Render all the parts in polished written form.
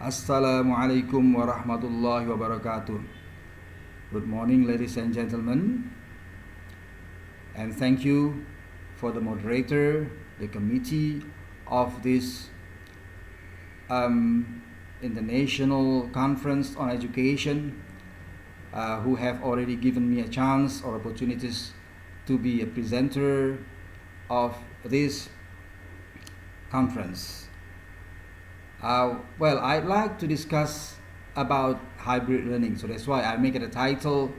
Assalamualaikum warahmatullahi wabarakatuh. Good morning, ladies and gentlemen, and thank you for the moderator, the committee of this International Conference on Education, who have already given me a chance or opportunities to be a presenter of this conference. Well, I'd like to discuss about hybrid learning, so that's why I make it a title,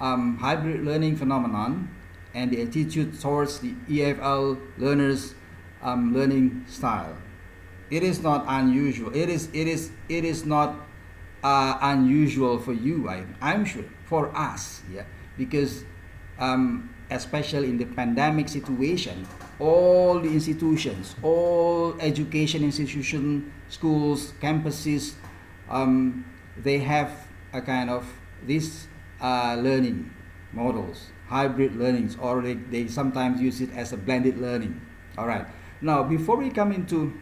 Hybrid Learning Phenomenon and the Attitude Towards the EFL Learners' Learning Style. It is not unusual. It is not unusual for you, I'm sure, for us, yeah, because especially in the pandemic situation, all the institutions, all education institutions, schools, campuses, they have a kind of this learning models, hybrid learnings, or they sometimes use it as a blended learning. All right. Now, before we come into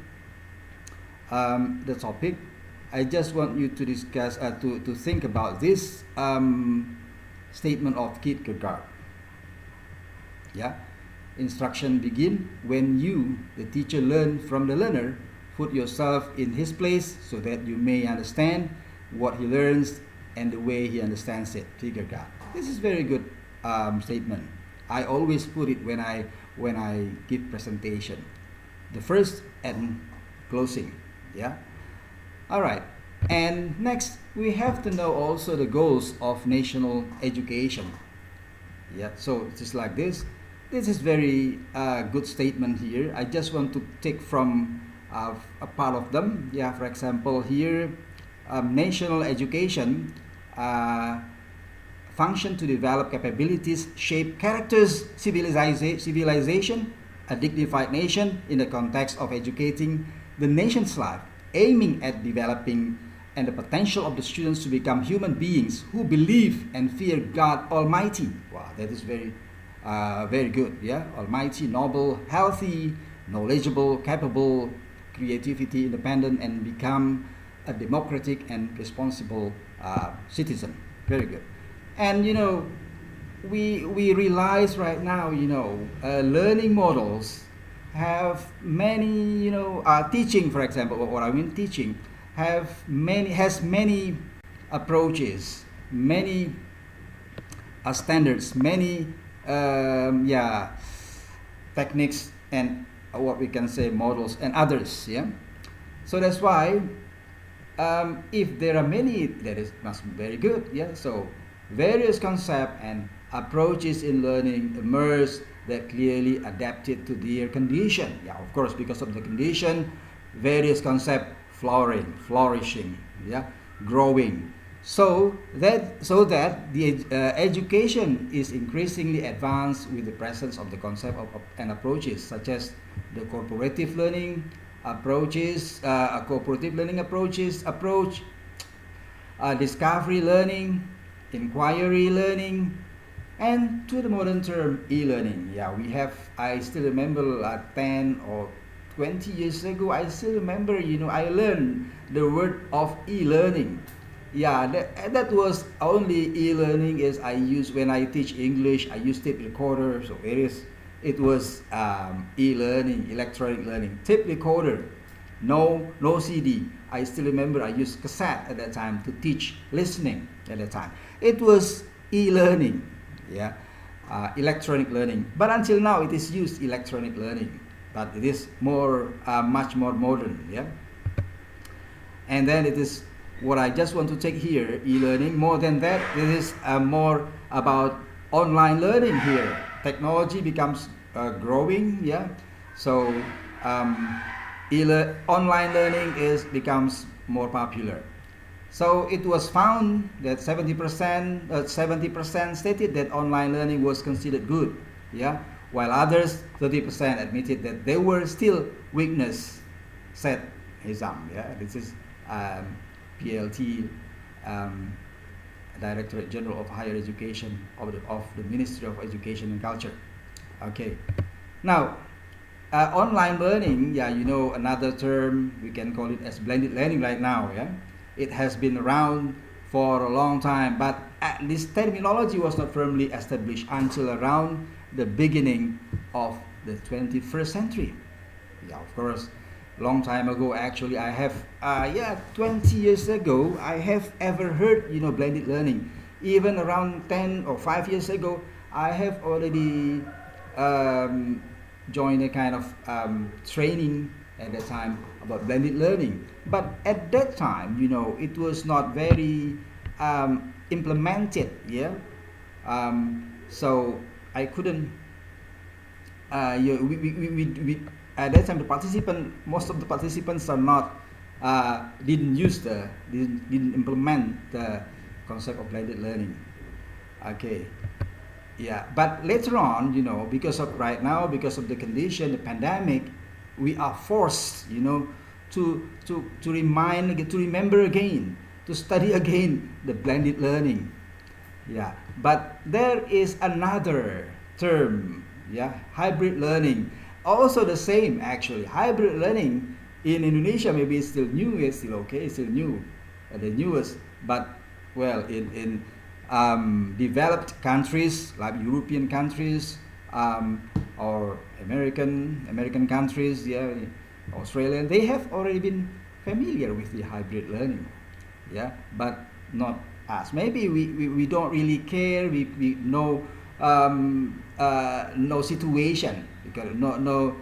the topic, I just want you to discuss, to think about this statement of Kierkegaard. Yeah, instruction begin when you, the teacher, learn from the learner. Put yourself in his place so that you may understand what he learns and the way he understands it. Kierkegaard. This is very good statement. I always put it when I give presentation. The first and closing. Yeah. All right. And next, we have to know also the goals of national education. Yeah. So it is like this. This is very good statement here. I just want to take from a part of them. Yeah, for example, here, national education function to develop capabilities, shape characters, civilization, a dignified nation in the context of educating the nation's life, aiming at developing and the potential of the students to become human beings who believe and fear God Almighty. Wow, that is very good. Yeah, almighty, noble, healthy, knowledgeable, capable, creativity, independent, and become a democratic and responsible citizen. Very good. And we realize right now, learning models have many, teaching, for example, what I mean teaching has many approaches, many standards, many techniques, and what we can say models and others. Yeah, so that's why if there are many, must be very good. Yeah, so various concepts and approaches in learning emerge that clearly adapted to their condition. Yeah, of course, because of the condition, various concepts flourishing, yeah, growing. So that the education is increasingly advanced with the presence of the concept and approaches such as the cooperative learning approaches, discovery learning, inquiry learning, and to the modern term e-learning. Yeah, I still remember 10 or 20 years ago, I still remember, I learned the word of e-learning. Yeah, that was only e-learning is I use when I teach English. I use tape recorder, so it was e-learning, electronic learning, tape recorder, no CD. I still remember I used cassette at that time to teach listening at that time. It was e-learning, yeah, electronic learning. But until now, it is used electronic learning, but it is much more modern, yeah. And then it is what I just want to take here, e-learning. More than that, this is more about online learning here. Technology becomes growing, yeah. So online learning becomes more popular. So it was found that 70% stated that online learning was considered good, yeah, while others, 30%, admitted that there were still weakness, said Hizam. Yeah, this is PLT, Directorate General of Higher Education of the Ministry of Education and Culture. Okay, now Online learning, yeah, you know, another term we can call it as blended learning right now. Yeah, it has been around for a long time, but this terminology was not firmly established until around the beginning of the 21st century. Yeah, of course, long time ago. Actually, I have, yeah, 20 years ago, I have ever heard, you know, blended learning. Even around 10 or 5 years ago, I have already um, joined a kind of training at that time about blended learning. But at that time, you know, it was not very implemented. Yeah, so I couldn't. We at that time most of the participants are not didn't implement the concept of blended learning. Okay, yeah, but later on, you know, because of right now, because of the condition, the pandemic, we are forced, you know, to remember again, to study again the blended learning. Yeah, but there is another term, yeah, hybrid learning. Also the same actually. Hybrid learning in Indonesia maybe it's still new, it's still okay, it's still new, the newest. But well, in developed countries like European countries or American countries, yeah, Australian, they have already been familiar with the hybrid learning. Yeah, but not us. Maybe we don't really care. We know no situation, because no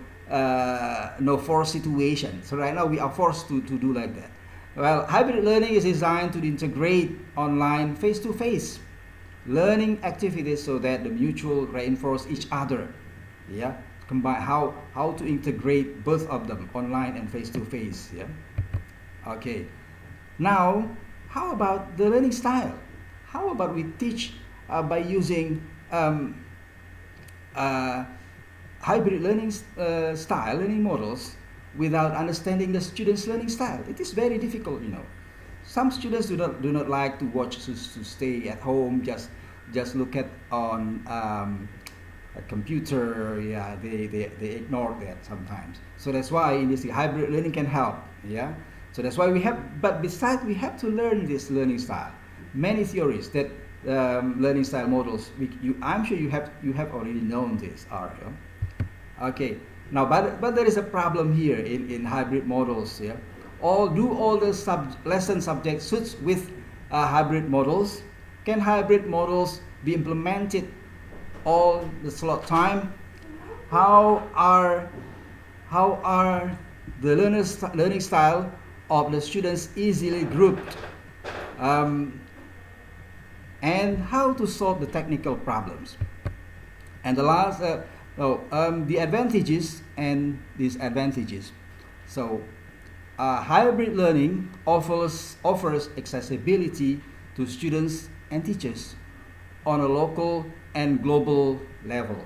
forced situation. So right now we are forced to do like that. Well, hybrid learning is designed to integrate online face-to-face learning activities so that the mutual reinforce each other. Yeah, combine how to integrate both of them, online and face-to-face. Yeah. Okay. Now, how about the learning style? How about we teach by using uh, hybrid learning style, learning models, without understanding the student's learning style? It is very difficult, you know. Some students do not like to watch, to stay at home, just look at on a computer. Yeah, they ignore that sometimes. So that's why in this hybrid learning can help. Yeah. So that's why we have, but besides we have to learn this learning style. Many theories that learning style models. I'm sure you have already known this, Ariel. Okay. Now, but there is a problem here in hybrid models. Yeah. All the lesson subjects suits with hybrid models? Can hybrid models be implemented all the slot time? How are the learning style of the students easily grouped, and how to solve the technical problems? And the last, the advantages and disadvantages. So, hybrid learning offers accessibility to students and teachers on a local and global level.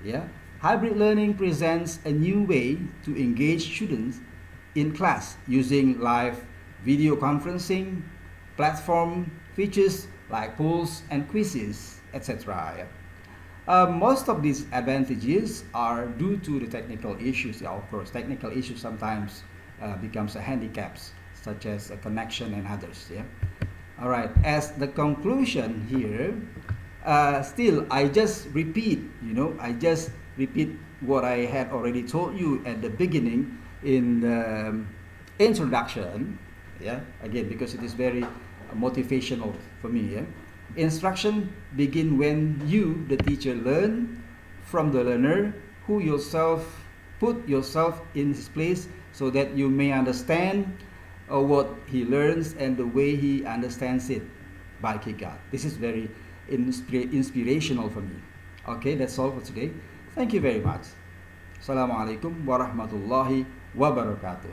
Yeah, hybrid learning presents a new way to engage students in class using live video conferencing, platform features like polls and quizzes, etc. Most of these advantages are due to the technical issues. Yeah, of course, technical issues sometimes becomes a handicaps, such as a connection and others. Yeah. All right. As the conclusion here, still I just repeat. I just repeat what I had already told you at the beginning in the introduction. Yeah. Again, because it is very motivational for me. Yeah. Instruction begin when you, the teacher, learn from the learner, who yourself put yourself in his place so that you may understand what he learns and the way he understands it by Kigat. This is very inspirational for me. Okay, that's all for today. Thank you very much. Assalamualaikum warahmatullahi wabarakatuh.